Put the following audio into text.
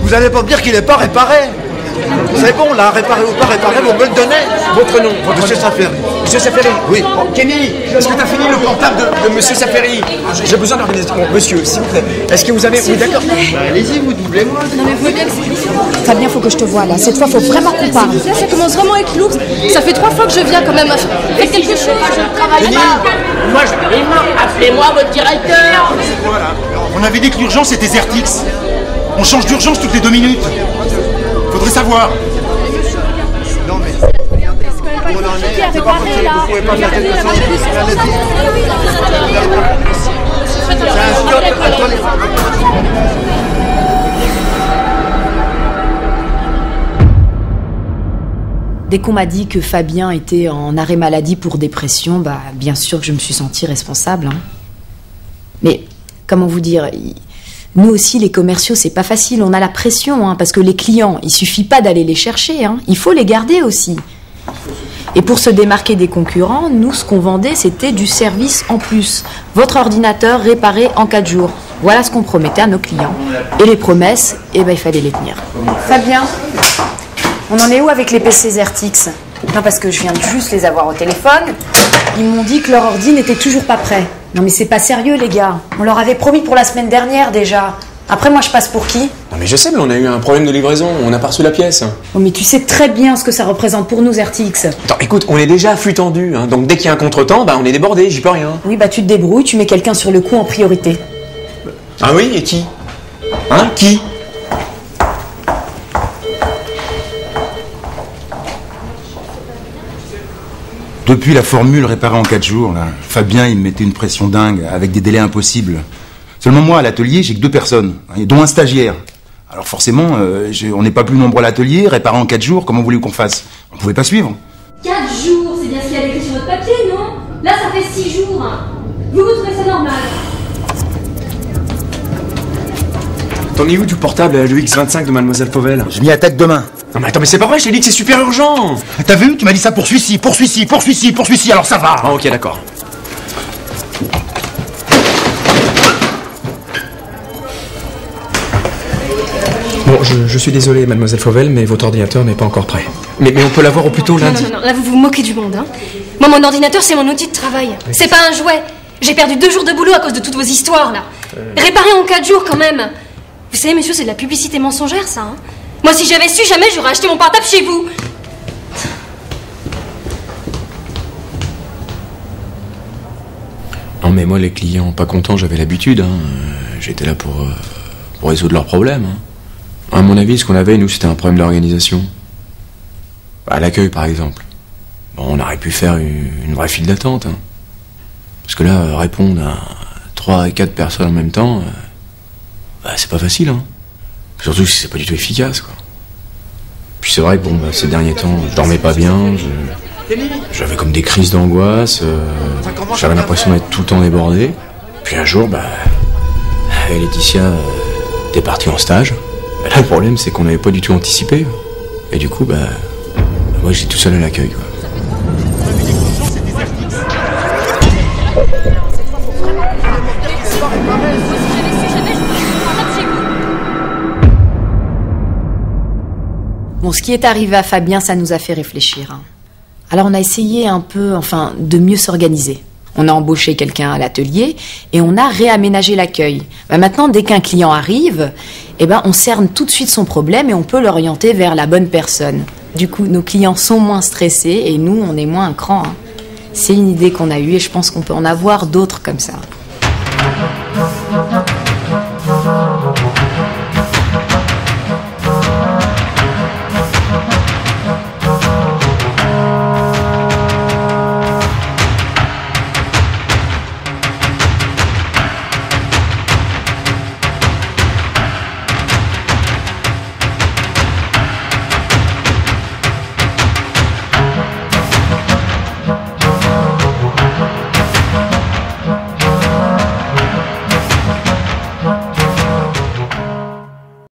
Vous allez pas me dire qu'il n'est pas réparé. C'est bon, là, réparé ou pas réparé, vous me le donnez. Votre nom, Monsieur Saferi. Monsieur Saferi. Oui. Oh, Kenny, est-ce que tu as fini le portable de Monsieur Saferi? J'ai besoin d'organisation. Monsieur, s'il vous plaît. Est-ce que vous avez... Oui, d'accord. Allez-y, vous doublez-moi. Non mais vous voyez bien que c'est... Fabien, faut que je te voie là. Cette fois, faut vraiment qu'on parle. Ça commence vraiment avec l'ours. Ça fait 3 fois que je viens quand même. Faites quelque chose. Je travaille pas. Moi, je vais appelez-moi votre directeur. On avait dit que l'urgence était Zertix. On change d'urgence toutes les 2 minutes. Faudrait savoir. Non, mais... On en est, c'est pas possible, vous pouvez pas faire quelque chose. Dès qu'on m'a dit que Fabien était en arrêt maladie pour dépression, bah bien sûr que je me suis sentie responsable. Hein. Mais comment vous dire, nous aussi les commerciaux c'est pas facile, on a la pression, hein, parce que les clients, il suffit pas d'aller les chercher, hein, il faut les garder aussi. Et pour se démarquer des concurrents, nous ce qu'on vendait c'était du service en plus. Votre ordinateur réparé en 4 jours. Voilà ce qu'on promettait à nos clients. Et les promesses, eh ben il fallait les tenir. Fabien, on en est où avec les PC Zertix? Non, parce que je viens de juste les avoir au téléphone. Ils m'ont dit que leur ordi n'était toujours pas prêt. Non mais c'est pas sérieux les gars. On leur avait promis pour la semaine dernière déjà. Après moi je passe pour qui? Non mais je sais, mais on a eu un problème de livraison. On n'a pas reçu la pièce. Oh mais tu sais très bien ce que ça représente pour nous Zertix. Attends, écoute, on est déjà à flux tendu. Hein, donc dès qu'il y a un contretemps, bah on est débordé, j'y peux rien. Oui bah tu te débrouilles, tu mets quelqu'un sur le coup en priorité. Ah oui, et qui? Hein? Qui? Depuis la formule réparée en 4 jours, là, Fabien, il me mettait une pression dingue, avec des délais impossibles. Seulement moi, à l'atelier, j'ai que 2 personnes, dont un stagiaire. Alors forcément, on n'est pas plus nombreux à l'atelier, réparé en 4 jours, comment voulez-vous qu'on fasse? On pouvait pas suivre. 4 jours, c'est bien ce qu'il y avait écrit sur votre papier, non? Là, ça fait 6 jours. Vous trouvez ça normal? T'en es où du portable à l'UX25 de Mademoiselle Fauvel? Je m'y attaque demain. Non mais attends, mais c'est pas vrai, je t'ai dit que c'est super urgent. T'as vu? Tu m'as dit ça pour celui-ci, alors ça va. Ah ok, d'accord. Bon, je suis désolé, Mademoiselle Fauvel, mais votre ordinateur n'est pas encore prêt. Mais on peut l'avoir au plus tôt lundi. Non, là vous vous moquez du monde, hein. Moi, mon ordinateur, c'est mon outil de travail. C'est pas un jouet. J'ai perdu 2 jours de boulot à cause de toutes vos histoires, là. Réparer en 4 jours, quand même. Vous savez, monsieur, c'est de la publicité mensongère, ça, hein. Moi, si j'avais su, jamais j'aurais acheté mon portable chez vous. Non mais moi, les clients pas contents, j'avais l'habitude, hein. J'étais là pour résoudre leurs problèmes, hein. À mon avis, ce qu'on avait, nous, c'était un problème d'organisation. À l'accueil, par exemple. Bon, on aurait pu faire une vraie file d'attente, hein. Parce que là, répondre à 3 et 4 personnes en même temps, bah, c'est pas facile, hein. Surtout si c'est pas du tout efficace, quoi. Puis c'est vrai que, bon, bah, ces derniers temps, je dormais pas bien, j'avais comme des crises d'angoisse, j'avais l'impression d'être tout le temps débordé. Puis un jour, bah, Laetitia était partie en stage. Là, le problème, c'est qu'on n'avait pas du tout anticipé. Et du coup, bah, moi, j'étais tout seul à l'accueil, quoi. Bon, ce qui est arrivé à Fabien, ça nous a fait réfléchir. Hein. Alors on a essayé un peu, de mieux s'organiser. On a embauché quelqu'un à l'atelier et on a réaménagé l'accueil. Maintenant, dès qu'un client arrive, on cerne tout de suite son problème et on peut l'orienter vers la bonne personne. Du coup, nos clients sont moins stressés et nous, on est moins un cran. Hein. C'est une idée qu'on a eue et je pense qu'on peut en avoir d'autres comme ça.